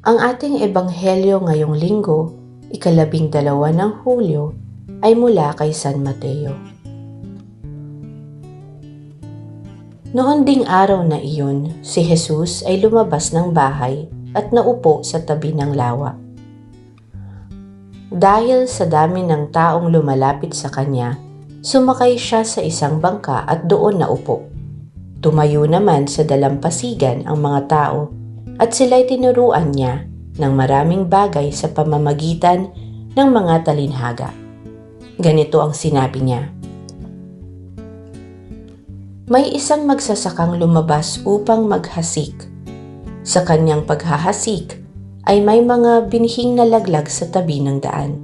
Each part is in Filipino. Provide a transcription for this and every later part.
Ang ating ebanghelyo ngayong linggo, ika-12 ng Hulyo, ay mula kay San Mateo. Noon ding araw na iyon, si Jesus ay lumabas ng bahay at naupo sa tabi ng lawa. Dahil sa dami ng taong lumalapit sa kanya, sumakay siya sa isang bangka at doon naupo. Tumayo naman sa dalampasigan ang mga tao at sila'y tinuruan niya ng maraming bagay sa pamamagitan ng mga talinhaga. Ganito ang sinabi niya. May isang magsasakang lumabas upang maghasik. Sa kanyang paghahasik ay may mga binhing nalaglag sa tabi ng daan.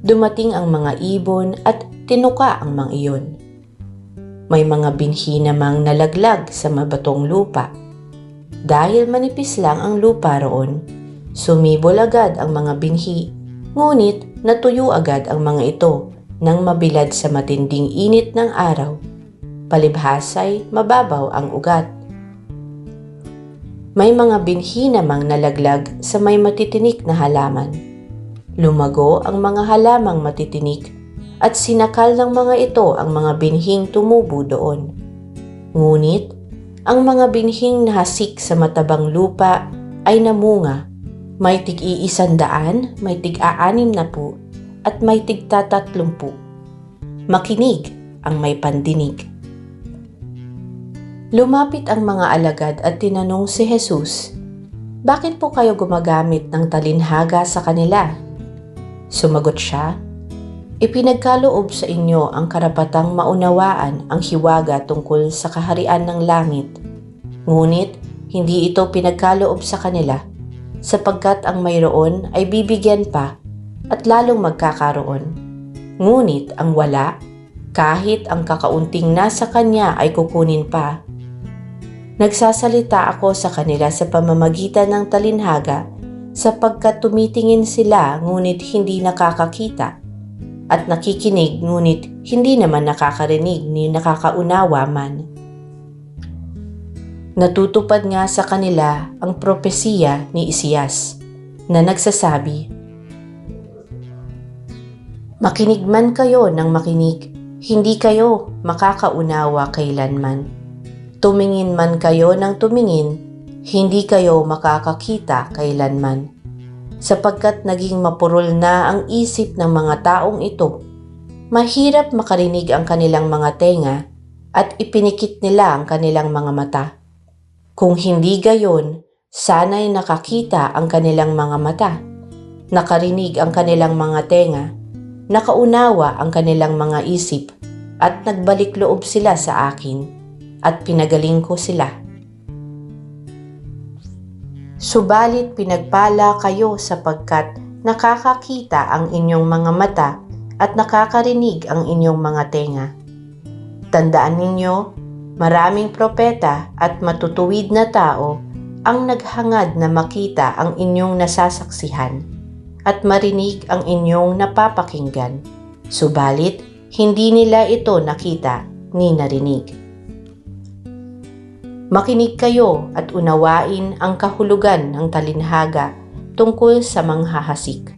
Dumating ang mga ibon at tinuka ang mga iyon. May mga binhi namang nalaglag sa mabatong lupa. Dahil manipis lang ang lupa roon, sumibol agad ang mga binhi, ngunit natuyo agad ang mga ito nang mabilad sa matinding init ng araw. Palibhasay mababaw ang ugat. May mga binhi namang nalaglag sa may matitinik na halaman. Lumago ang mga halamang matitinik at sinakal ng mga ito ang mga binhing tumubo doon. Ngunit, ang mga binhing nahasik sa matabang lupa ay namunga. May tig-100, may tig-60, at may tig-30. Makinig ang may pandinig. Lumapit ang mga alagad at tinanong si Jesus, "Bakit po kayo gumagamit ng talinhaga sa kanila?" Sumagot siya, "Ipinagkaloob sa inyo ang karapatang maunawaan ang hiwaga tungkol sa kaharian ng langit. Ngunit hindi ito pinagkaloob sa kanila, sapagkat ang mayroon ay bibigyan pa at lalong magkakaroon. Ngunit ang wala, kahit ang kakaunting nasa kanya ay kukunin pa. Nagsasalita ako sa kanila sa pamamagitan ng talinhaga, sapagkat tumitingin sila ngunit hindi nakakakita, at nakikinig ngunit hindi naman nakakarinig ni nakakaunawa man." Natutupad nga sa kanila ang propesiya ni Isaias na nagsasabi, "Makinig man kayo ng makinig, hindi kayo makakaunawa kailanman. Tumingin man kayo ng tumingin, hindi kayo makakakita kailanman. Sapagkat naging mapurol na ang isip ng mga taong ito, mahirap makarinig ang kanilang mga tenga at ipinikit nila ang kanilang mga mata. Kung hindi gayon, sana'y nakakita ang kanilang mga mata, nakarinig ang kanilang mga tenga, nakaunawa ang kanilang mga isip, at nagbalik loob sila sa akin, at pinagaling ko sila. Subalit pinagpala kayo sapagkat nakakakita ang inyong mga mata at nakakarinig ang inyong mga tenga. Tandaan ninyo, maraming propeta at matutuwid na tao ang naghangad na makita ang inyong nasasaksihan at marinig ang inyong napapakinggan. Subalit, hindi nila ito nakita ni narinig. Makinig kayo at unawain ang kahulugan ng talinhaga tungkol sa manghahasik.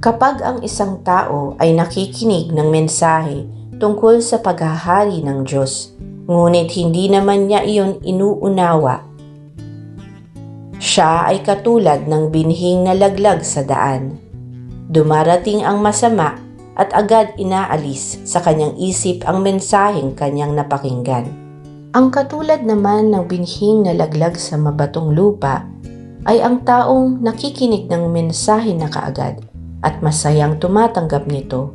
Kapag ang isang tao ay nakikinig ng mensahe tungkol sa paghahari ng Diyos, ngunit hindi naman niya iyon inuunawa, siya ay katulad ng binhing nalaglag sa daan. Dumarating ang masama at agad inaalis sa kanyang isip ang mensaheng kanyang napakinggan. Ang katulad naman ng binhing nalaglag sa mabatong lupa ay ang taong nakikinig ng mensahe na kaagad at masayang tumatanggap nito,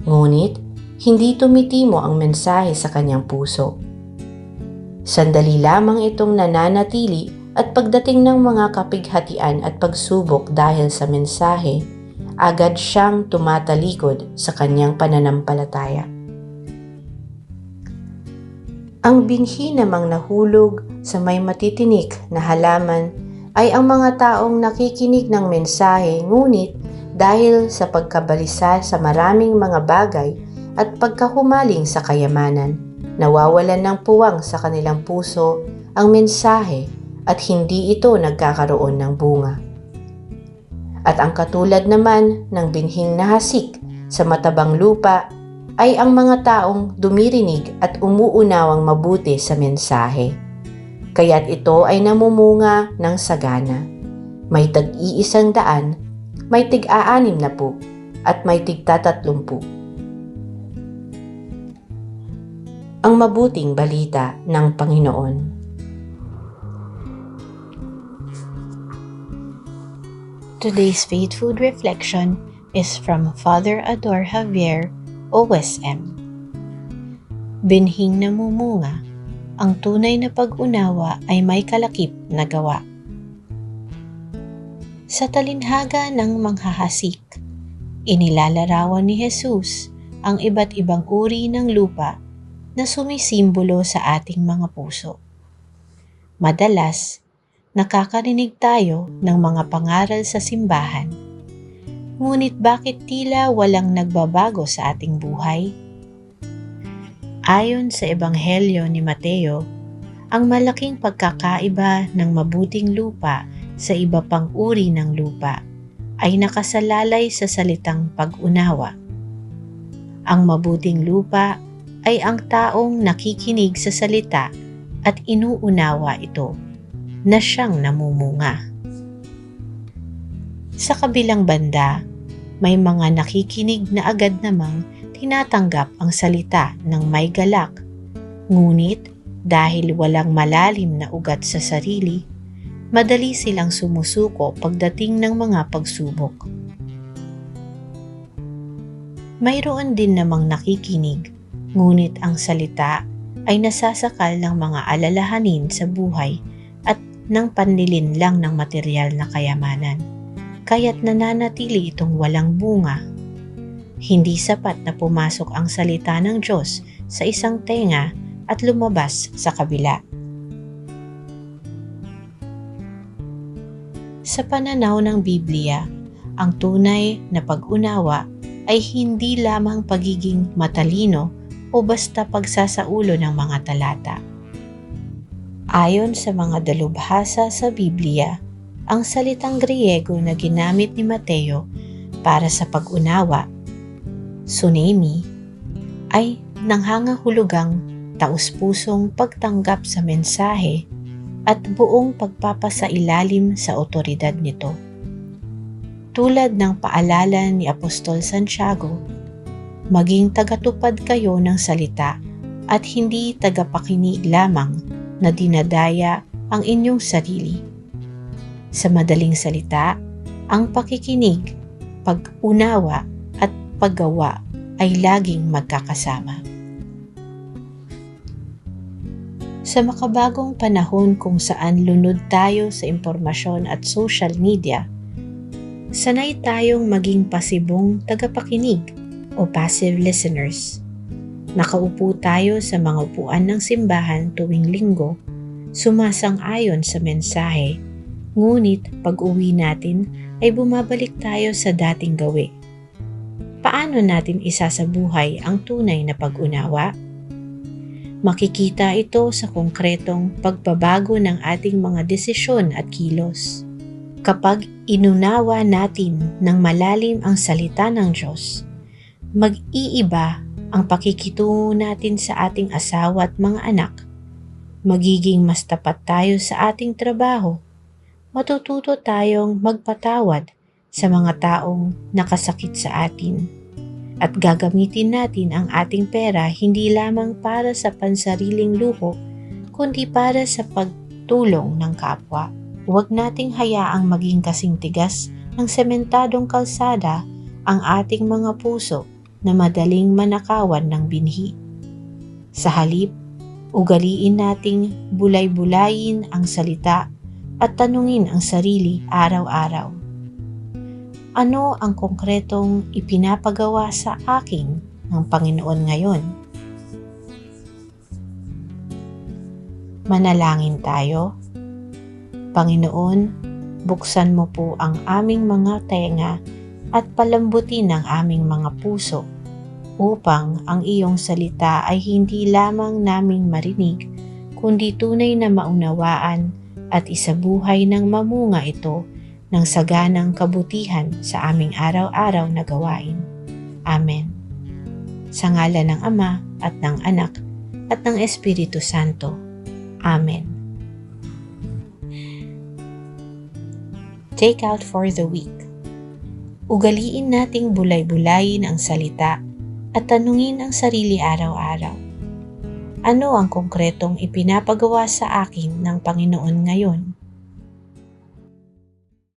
ngunit hindi tumitimo ang mensahe sa kanyang puso. Sandali lamang itong nananatili at pagdating ng mga kapighatian at pagsubok dahil sa mensahe, agad siyang tumatalikod sa kanyang pananampalataya. Ang binhi namang nahulog sa may matitinik na halaman ay ang mga taong nakikinig ng mensahe, ngunit dahil sa pagkabalisa sa maraming mga bagay at pagkahumaling sa kayamanan, Nawawalan ng puwang sa kanilang puso ang mensahe at hindi ito nagkakaroon ng bunga. At ang katulad naman ng binhing nahasik sa matabang lupa ay ang mga taong dumirinig at umuunawang mabuti sa mensahe. Kaya't ito ay namumunga ng sagana. May tig-iisang daan, may tig-60 at may tig-30. Ang mabuting balita ng Panginoon. Today's Faith Food Reflection is from Father Ador Javier, OSM. Binhing namumunga, ang tunay na pag-unawa ay may kalakip na gawa. Sa talinhaga ng manghahasik, inilalarawan ni Jesus ang iba't ibang uri ng lupa na sumisimbolo sa ating mga puso. Madalas, nakakarinig tayo ng mga pangaral sa simbahan. Ngunit bakit tila walang nagbabago sa ating buhay? Ayon sa Ebanghelyo ni Mateo, ang malaking pagkakaiba ng mabuting lupa sa iba pang uri ng lupa ay nakasalalay sa salitang pag-unawa. Ang mabuting lupa ay ang taong nakikinig sa salita at inuunawa ito, na siyang namumunga. Sa kabilang banda, may mga nakikinig na agad namang tinatanggap ang salita ng may galak, ngunit dahil walang malalim na ugat sa sarili, madali silang sumusuko pagdating ng mga pagsubok. Mayroon din namang nakikinig, ngunit ang salita ay nasasakal ng mga alalahanin sa buhay at ng panlilinlang ng materyal na kayamanan, kaya't nananatili itong walang bunga. Hindi sapat na pumasok ang salita ng Diyos sa isang tenga at lumabas sa kabila. Sa pananaw ng Biblia, ang tunay na pag-unawa ay hindi lamang pagiging matalino o basta pagsasaulo ng mga talata. Ayon sa mga dalubhasa sa Biblia, ang salitang Griego na ginamit ni Mateo para sa pag-unawa, sunemi, ay nanghangahulugang taus-pusong pagtanggap sa mensahe at buong pagpapasailalim sa otoridad nito. Tulad ng paalala ni Apostol Santiago, maging tagatupad kayo ng salita at hindi tagapakinig lamang na dinadaya ang inyong sarili. Sa madaling salita, ang pakikinig, pag-unawa at paggawa ay laging magkakasama. Sa makabagong panahon kung saan lunod tayo sa impormasyon at social media, sanay tayong maging pasibong tagapakinig o passive listeners. Nakaupo tayo sa mga upuan ng simbahan tuwing linggo, sumasang-ayon sa mensahe, ngunit pag-uwi natin ay bumabalik tayo sa dating gawi. Paano natin isasabuhay ang tunay na pag-unawa? Makikita ito sa konkretong pagbabago ng ating mga desisyon at kilos. Kapag inunawa natin ng malalim ang salita ng Diyos, mag-iiba ang pakikitungo natin sa ating asawa at mga anak. Magiging mas tapat tayo sa ating trabaho. Matututo tayong magpatawad sa mga taong nakasakit sa atin. At gagamitin natin ang ating pera hindi lamang para sa pansariling luho, kundi para sa pagtulong ng kapwa. Huwag nating hayaang maging kasing tigas ng sementadong kalsada ang ating mga puso na madaling manakawan ng binhi. Sa halip, ugaliin nating bulay-bulayin ang salita at tanungin ang sarili araw-araw. Ano ang konkretong ipinapagawa sa akin ng Panginoon ngayon? Manalangin tayo. Panginoon, buksan mo po ang aming mga tenga at palambutin ang aming mga puso upang ang iyong salita ay hindi lamang naming marinig, kundi tunay na maunawaan at isabuhay ng mamunga ito ng saganang kabutihan sa aming araw-araw na gawain. Amen. Sa ngalan ng Ama at ng Anak at ng Espiritu Santo. Amen. Take out for the week. Ugaliin nating bulay-bulayin ang salita at tanungin ang sarili araw-araw. Ano ang konkretong ipinapagawa sa akin ng Panginoon ngayon?